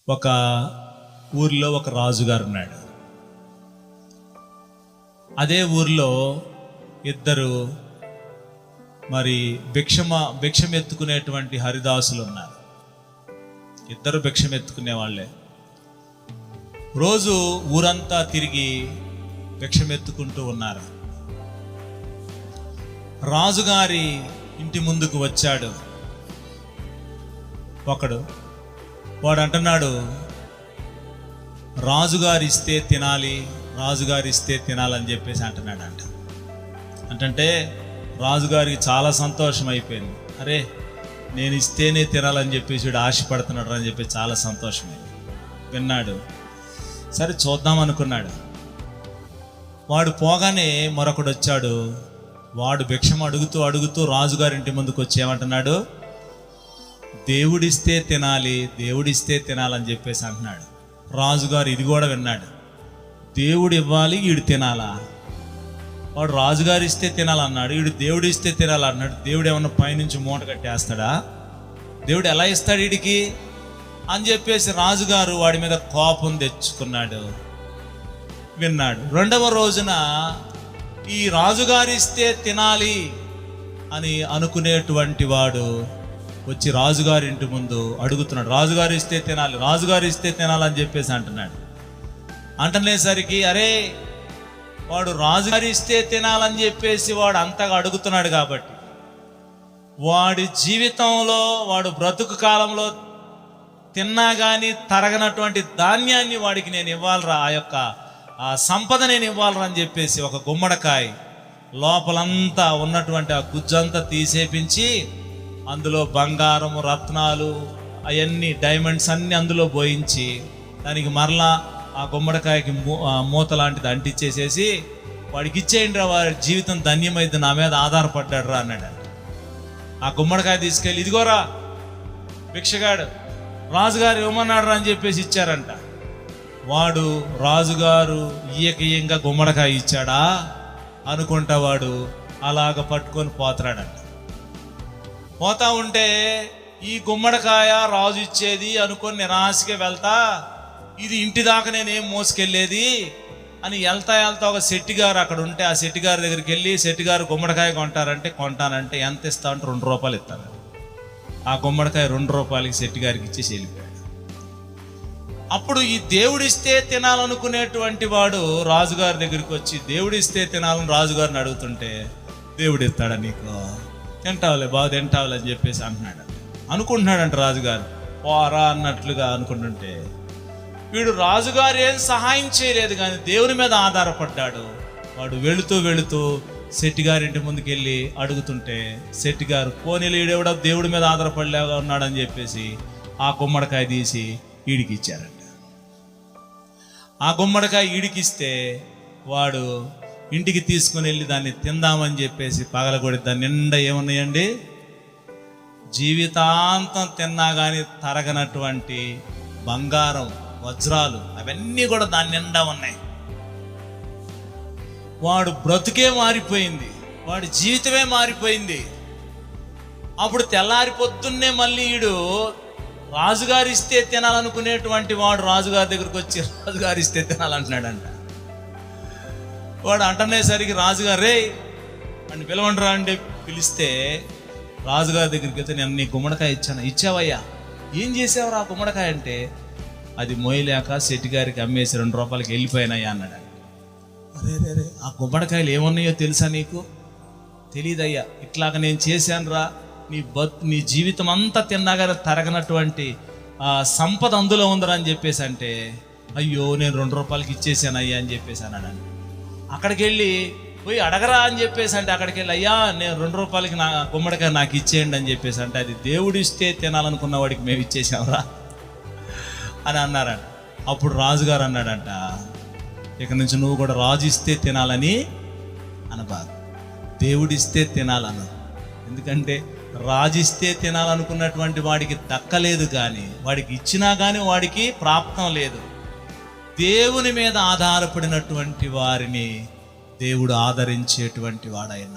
ఒక ఊరిలో ఒక రాజుగారు ఉన్నాడు. అదే ఊరిలో ఇద్దరు భిక్షం ఎత్తుకునేటువంటి హరిదాసులు ఉన్నారు. ఇద్దరు భిక్షం ఎత్తుకునే వాళ్ళే. రోజు ఊరంతా తిరిగి భిక్షం ఎత్తుకుంటూ ఉన్నారు. రాజుగారి ఇంటి ముందుకు వచ్చాడు ఒకడు. వాడు అంటున్నాడు, రాజుగారు ఇస్తే తినాలి, రాజుగారు ఇస్తే తినాలని చెప్పేసి అంటున్నాడు. అంటే రాజుగారికి చాలా సంతోషం అయిపోయింది. అరే, నేను ఇస్తేనే తినాలని చెప్పేసి వీడు ఆశపడుతున్నాడు అని చెప్పి చాలా సంతోషమైంది. విన్నాడు. సరే చూద్దాం అనుకున్నాడు. వాడు పోగానే మరొకడు వచ్చాడు. వాడు భిక్షం అడుగుతూ అడుగుతూ రాజుగారింటి ముందుకు వచ్చి ఏమంటున్నాడు, దేవుడిస్తే తినాలి, దేవుడిస్తే తినాలని చెప్పేసి అంటున్నాడు. రాజుగారు ఇది కూడా విన్నాడు. దేవుడు ఇవ్వాలి, వీడు తినాలా? వాడు రాజుగారు ఇస్తే తినాలన్నాడు, వీడు దేవుడు ఇస్తే తినాలన్నాడు. దేవుడు ఏమన్నా పైనుంచి మూట కట్టేస్తాడా? దేవుడు ఎలా ఇస్తాడు వీడికి అని చెప్పేసి రాజుగారు వాడి మీద కోపం తెచ్చుకున్నాడు. విన్నాడు. రెండవ రోజున ఈ రాజుగారు ఇస్తే తినాలి అని అనుకునేటువంటి వాడు వచ్చి రాజుగారి ఇంటి ముందు అడుగుతున్నాడు. రాజుగారు ఇస్తే తినాలి, రాజుగారు ఇస్తే తినాలని చెప్పేసి అంటున్నాడు. అంటనేసరికి అరే, వాడు రాజుగారు ఇస్తే తినాలని చెప్పేసి వాడు అంతగా అడుగుతున్నాడు కాబట్టి వాడి జీవితంలో, వాడు బ్రతుకు కాలంలో తిన్నా కానీ తరగనటువంటి ధాన్యాన్ని వాడికి నేను ఇవ్వాలరా, ఆ సంపద నేను ఇవ్వాలరా అని చెప్పేసి ఒక గుమ్మడికాయ లోపలంతా ఉన్నటువంటి ఆ గుజ్జంతా తీసేపించి అందులో బంగారము, రత్నాలు, అవన్నీ డైమండ్స్ అన్నీ అందులో పోయించి దానికి మరలా ఆ గుమ్మడికాయకి మూత లాంటిది అంటించేసేసి వాడికి ఇచ్చేయండి రా, వాడి జీవితం ధన్యమైంది, నా మీద ఆధారపడ్డాడు రా అన్నాడు. ఆ గుమ్మడికాయ తీసుకెళ్ళి ఇదిగోరా భిక్షగాడు, రాజుగారు ఇవ్వమన్నాడు రా అని చెప్పేసి ఇచ్చారంట. వాడు రాజుగారు ఈయకీయంగా గుమ్మడికాయ ఇచ్చాడా అనుకుంటా వాడు అలాగ పట్టుకొని పోతాడంట. పోతా ఉంటే ఈ గుమ్మడికాయ రాజు ఇచ్చేది అనుకొని నిరాశగా వెళ్తా, ఇది ఇంటి దాకా నేనేం మోసుకెళ్ళేది అని వెళ్తా ఒక శెట్టిగారు అక్కడ ఉంటే ఆ శెట్టిగారి దగ్గరికి వెళ్ళి, శెట్టిగారు గుమ్మడికాయ కొంటానంటే ఎంత ఇస్తా అంటే 2 రూపాయలు ఇస్తాను. ఆ గుమ్మడికాయ 2 రూపాయలకి శెట్టిగారికి ఇచ్చేసి వెళ్ళిపోయాడు. అప్పుడు ఈ దేవుడిస్తే తినాలనుకునేటువంటి వాడు రాజుగారి దగ్గరికి వచ్చి దేవుడిస్తే తినాలని రాజుగారిని అడుగుతుంటే, దేవుడు ఇస్తాడా నీకు, తింటావులే, బాగా తింటావులే అని చెప్పేసి అనుకుంటున్నాడంట రాజుగారు. పోరా అన్నట్లుగా అనుకుంటుంటే వీడు రాజుగారు ఏం సహాయం చేయలేదు కానీ దేవుని మీద ఆధారపడ్డాడు. వాడు వెళుతూ శెట్టిగారింటి ముందుకు వెళ్ళి అడుగుతుంటే శెట్టిగారు పోనీలు ఈడెవడో దేవుడి మీద ఆధారపడలేగా ఉన్నాడని చెప్పేసి ఆ గుమ్మడికాయ తీసి ఈడికి ఇచ్చారంట. ఆ గుమ్మడికాయ ఈడికిస్తే వాడు ఇంటికి తీసుకుని వెళ్ళి దాన్ని తిందామని చెప్పేసి పగలగొడి దాని నిండా ఏమున్నాయండి, జీవితాంతం తిన్నా కానీ తరగనటువంటి బంగారం, వజ్రాలు, అవన్నీ కూడా దాని నిండా ఉన్నాయి. వాడు బ్రతుకే మారిపోయింది, వాడి జీవితమే మారిపోయింది. అప్పుడు తెల్లారి పొద్దున్నే మళ్ళీ ఈడు రాజుగారు ఇస్తే తినాలనుకునేటువంటి వాడు రాజుగారి దగ్గరికి వచ్చి రాజుగారు ఇస్తే తినాలంటున్నాడంట. వాడు అంటనేసరికి రాజుగారు రే అని పిలవండిరా అంటే పిలిస్తే రాజుగారి దగ్గరికి వెళ్తే నేను నీ గుమ్మడికాయ ఇచ్చావయ్యా, ఏం చేసావురా ఆ గుమ్మడికాయ అంటే, అది మోయలేక శెట్టిగారికి అమ్మేసి 2 రూపాయలకి వెళ్ళిపోయినాయా అన్నాడు. అరే, ఆ గుమ్మడికాయలు ఏమున్నాయో తెలుసా నీకు? తెలీదయ్యా, ఇట్లాగ నేను చేశాను రా, నీ జీవితం అంతా తిన్నాగానే తరగనటువంటి సంపద అందులో ఉందిరా అని చెప్పేసి అంటే, అయ్యో నేను 2 రూపాయలకి ఇచ్చేసాను అయ్యా అని చెప్పేసి అన్నాడు. అక్కడికి వెళ్ళి పోయి అడగరా అని చెప్పేసి అంటే అక్కడికి వెళ్ళి అయ్యా నేను 2 రూపాయలకి నా గుమ్మడికాయ నాకు ఇచ్చేయండి అని చెప్పేసి అంటే, అది దేవుడు ఇస్తే తినాలనుకున్న వాడికి మేము ఇచ్చేసాంరా అని అన్నారంట. అప్పుడు రాజుగారు అన్నాడంట, ఇక నుంచి నువ్వు కూడా రాజు ఇస్తే తినాలని అనబాదు, దేవుడిస్తే తినాలను. ఎందుకంటే రాజిస్తే తినాలనుకున్నటువంటి వాడికి దక్కలేదు, కానీ వాడికి ఇచ్చినా కానీ వాడికి ప్రాప్తం లేదు. దేవుని మీద ఆధారపడినటువంటి వారిని దేవుడు ఆదరించేటువంటి వాడైన